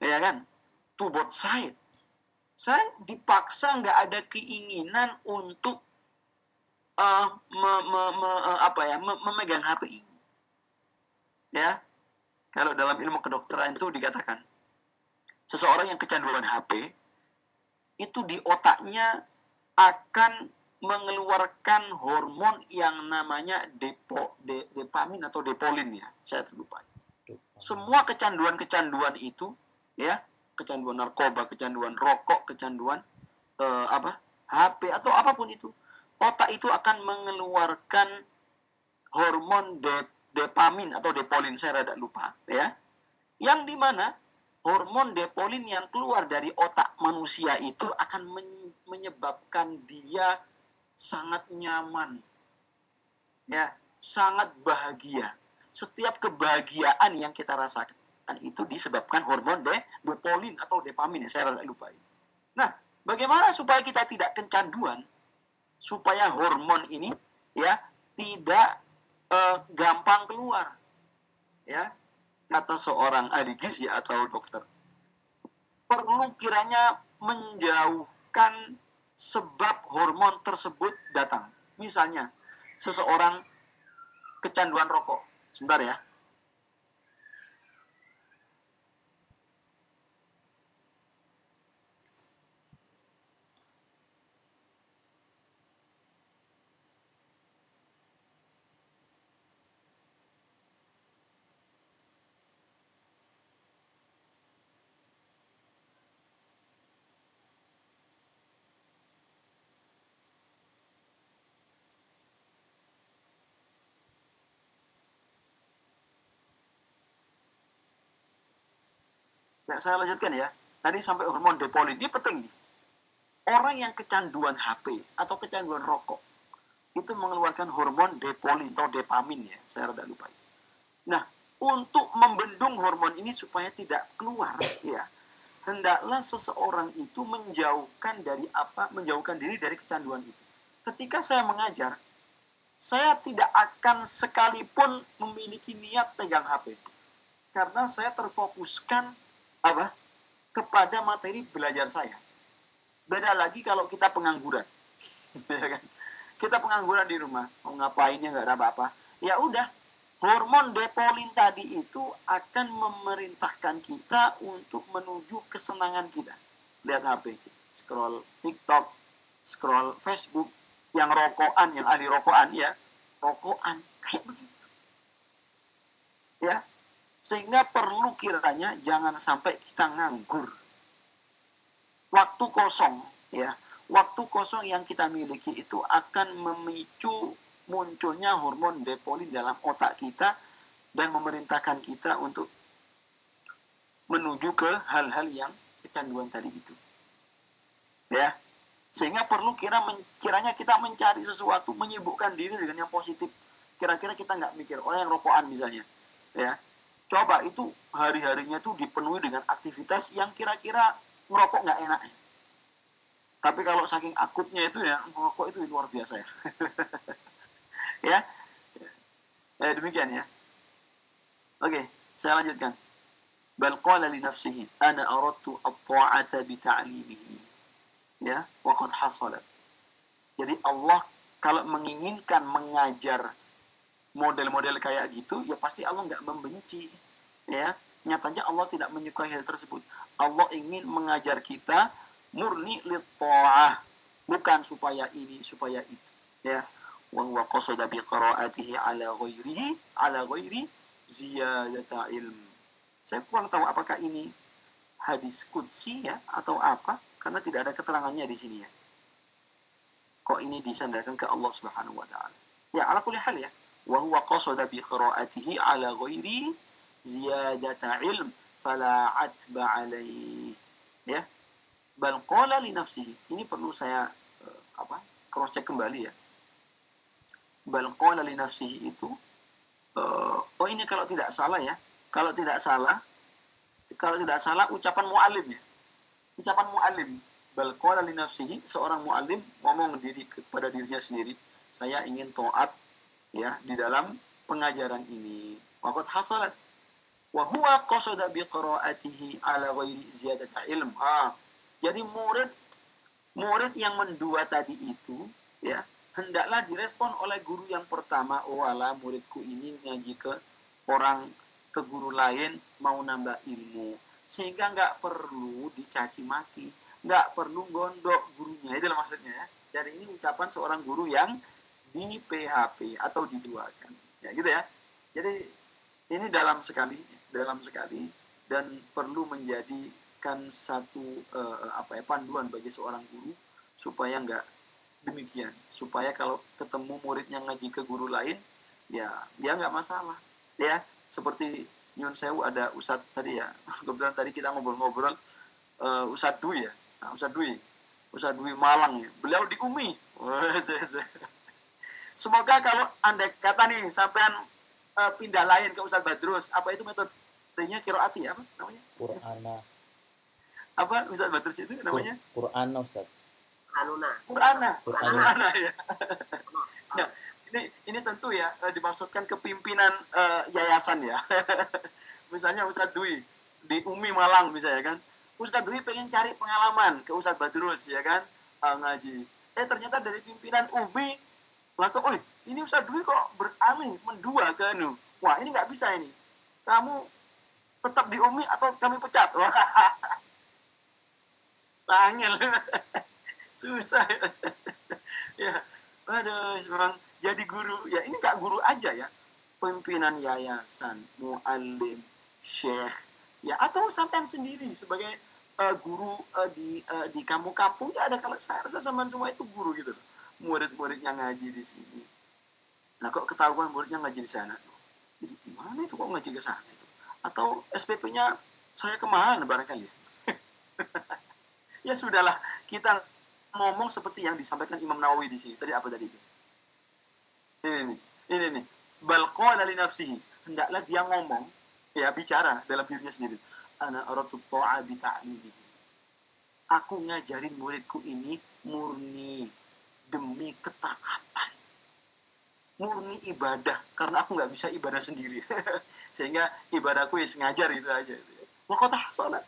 Ya kan? To both side. Saya dipaksa nggak ada keinginan untuk memegang HP ini. Ya, kalau dalam ilmu kedokteran itu dikatakan seseorang yang kecanduan HP itu di otaknya akan mengeluarkan hormon yang namanya dopamin atau depolin ya, saya terlupa. Semua kecanduan itu ya, kecanduan narkoba, kecanduan rokok, kecanduan HP atau apapun itu, otak itu akan mengeluarkan hormon dopamin atau depolin, saya rada lupa ya, yang dimana hormon depolin yang keluar dari otak manusia itu akan menyebabkan dia sangat nyaman, ya, sangat bahagia. Setiap kebahagiaan yang kita rasakan itu disebabkan hormon depolin atau dopamin, saya rada lupa itu. Nah, bagaimana supaya kita tidak kecanduan, supaya hormon ini ya tidak gampang keluar, ya, kata seorang ahli gizi atau dokter, perlu kiranya menjauhkan sebab hormon tersebut datang. Misalnya, seseorang kecanduan rokok. Sebentar ya. Ya, saya lanjutkan ya. Tadi sampai hormon depolin. Ini penting nih. Orang yang kecanduan HP atau kecanduan rokok itu mengeluarkan hormon depolin atau dopamin ya. Saya rada lupa itu. Nah, untuk membendung hormon ini supaya tidak keluar ya, hendaklah seseorang itu menjauhkan diri dari kecanduan itu. Ketika saya mengajar, saya tidak akan sekalipun memiliki niat pegang HP. Karena saya terfokuskan kepada materi belajar saya. Beda lagi kalau kita pengangguran. Kita pengangguran di rumah, mau ngapainnya nggak ada apa-apa. Ya udah, hormon depolin tadi itu akan memerintahkan kita untuk menuju kesenangan kita. Lihat HP, scroll TikTok, scroll Facebook, yang rokokan, yang ahli rokokan ya, rokokan kayak begitu. Ya, sehingga perlu kiranya jangan sampai kita nganggur. Waktu kosong ya, waktu kosong yang kita miliki itu akan memicu munculnya hormon depolin dalam otak kita dan memerintahkan kita untuk menuju ke hal-hal yang kecanduan tadi itu. Ya. Sehingga perlu kiranya kita mencari sesuatu, menyibukkan diri dengan yang positif. Kira-kira kita nggak mikir orang yang rokokan misalnya. Ya. Coba itu hari-harinya tuh dipenuhi dengan aktivitas yang kira-kira ngerokok nggak enak. Tapi kalau saking akutnya itu ya, ngerokok itu luar biasa ya. Ya, demikian ya. Oke, saya lanjutkan. Bal qala li nafsihi ana aradtu at-ta'ata bi ta'limihi. Ya, wa qad hasalat. Jadi Allah kalau menginginkan mengajar model-model kayak gitu, ya pasti Allah nggak membenci. Ya, nyatanya Allah tidak menyukai hal tersebut. Allah ingin mengajar kita murni lit-ta'ah, bukan supaya ini, supaya itu. Ya, wa huwa qasada bi qira'atihi ala ghairi ziyadata ilm. Saya kurang tahu apakah ini hadis qudsi ya atau apa, karena tidak ada keterangannya di sini ya. Kok ini disandarkan ke Allah Subhanahu wa taala. Ya, ala kulli hal ya. Wa huwa qasada bi qira'atihi ala ghairi ziyadata ilm fala atba alaih. Ya. Bal qala li nafsihi. Ini perlu saya cross check kembali ya. Bal qala li nafsihi itu ini kalau tidak salah ya. Kalau tidak salah ucapan muallim ya. Ucapan muallim. Bal qala li nafsihi, seorang muallim ngomong kepada dirinya sendiri, saya ingin taat ya di dalam pengajaran ini. Waqad hasalat. Wa huwa qasada bi qiraatihi ala ghairi ziyadati ilm. Jadi murid yang mendua tadi itu, ya, hendaklah direspon oleh guru yang pertama. Oh ala, muridku ini ngaji ke guru lain mau nambah ilmu, sehingga nggak perlu dicaci maki, nggak perlu gondok gurunya. Itulah maksudnya ya. Jadi ini ucapan seorang guru yang di PHP atau diduakan, ya gitu ya. Jadi ini dalam sekali dan perlu menjadikan satu panduan bagi seorang guru supaya nggak demikian, supaya kalau ketemu muridnya ngaji ke guru lain, ya dia nggak masalah, ya. Seperti Nyun Sewu ada Ustadz tadi ya, kebetulan tadi kita ngobrol-ngobrol Ustadz Dwi ya, Ustadz Dwi Malang ya, beliau di UMI. Semoga kalau andai kata nih sampean pindah lain ke Ustadz Badrus, apa itu metodenya kiroati apa namanya? Qur'ana. Apa Ustadz Badrus itu namanya? Qur'ana Ustadz. Qur'ana ya. Nah, ini tentu ya dimaksudkan kepimpinan yayasan ya. Misalnya Ustadz Dwi di UMI Malang misalnya kan. Ustadz Dwi pengen cari pengalaman ke Ustadz Badrus ya kan, ngaji. Ternyata dari pimpinan UMI maka, ini Ustadz Dwi kok beralih mendua ke anu. Wah, ini nggak bisa ini. Kamu tetap di UMI atau kami pecat. Wah, angel. Susah. Ya, aduh, memang jadi guru. Ya, ini nggak guru aja ya. Pimpinan yayasan, muallim, syekh, ya, atau sampean sendiri sebagai guru di kampung-kampung. Ya ada, kalau saya rasa sampean semua itu guru gitu loh. Murid-muridnya ngaji di sini. Nah, kok ketahuan muridnya ngaji di sana, itu gimana itu kok ngaji ke sana itu? Atau SPP-nya saya kemana barangkali? Ya sudahlah, kita ngomong seperti yang disampaikan Imam Nawawi di sini. Tadi apa tadi itu? Ini. Bal qala li nafsihi. Hendaklah dia ngomong, ya bicara dalam dirinya sendiri. Ana aratu ta'a bi ta'limihi. Aku ngajarin muridku ini murni demi ketaatan, murni ibadah, karena aku nggak bisa ibadah sendiri. Sehingga ibadahku ya sengajar gitu aja. Waqatah sholat,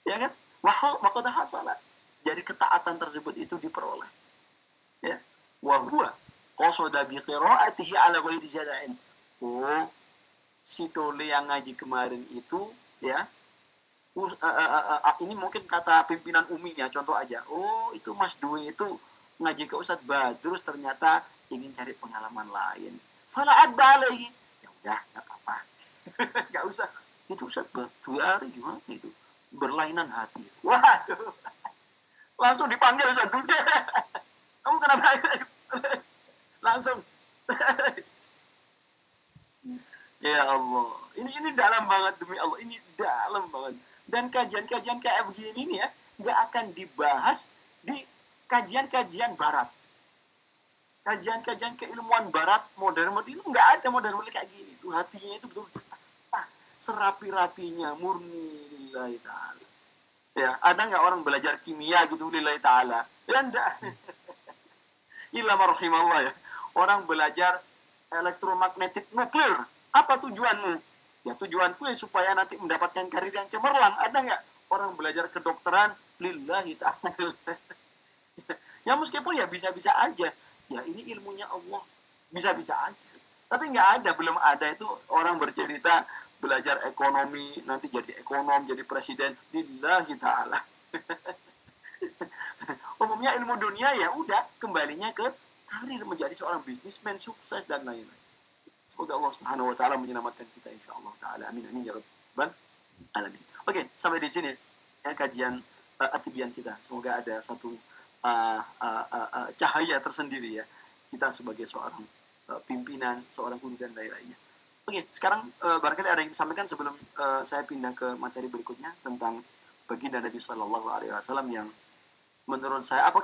ya kan? Waqatah sholat. Jadi ketaatan tersebut itu diperoleh. Ya, wahua qasada bi qiraatihi ala ghairi ziyadatin. Oh, si Tole yang ngaji kemarin itu, ya. Ini mungkin kata pimpinan UMI ya, contoh aja. Oh, itu Mas Dwi itu ngaji ke Ustadz Badrus ternyata ingin cari pengalaman lain. Fala'ad ba'alaihi. Ya udah, nggak apa-apa. Nggak usah. Itu Ustadz Badrus gimana itu? Berlainan hati. Waduh. Langsung dipanggil Ustadz Badrus. Kamu kenapa? Langsung. Ya Allah. Ini dalam banget demi Allah. Ini dalam banget. Dan kajian-kajian kayak begini nih ya, nggak akan dibahas di kajian-kajian barat. Kajian-kajian keilmuan barat modern itu nggak ada modern kayak gini. Tuh hatinya itu betul-betul serapi-rapinya, murni lillahi ta'ala. Ya, ada nggak orang belajar kimia gitu lillahi ta'ala? Ya enggak. Illa marhamallah ya. Orang belajar elektromagnetik nuklir. Apa tujuanmu? Ya tujuanku ya supaya nanti mendapatkan karir yang cemerlang. Ada nggak orang belajar kedokteran lillahi ta'ala? Ya meskipun ya bisa-bisa aja. Ya ini ilmunya Allah. Bisa-bisa aja. Tapi belum ada itu orang bercerita belajar ekonomi, nanti jadi ekonom, jadi presiden. Lillahi ta'ala. Umumnya ilmu dunia ya udah kembalinya ke karir, menjadi seorang bisnismen sukses dan lain-lain. Semoga Allah Subhanahu wa taala menyelamatkan kita insyaallah taala. Amin amin ya rabbal alamin. Oke, sampai di sini ya kajian atibian kita. Semoga ada satu cahaya tersendiri ya kita sebagai seorang pimpinan, seorang guru dan lain-lainnya. Oke, sekarang barangkali ada yang disampaikan sebelum saya pindah ke materi berikutnya tentang baginda Nabi Sallallahu Alaihi Wasallam yang menurut saya, apakah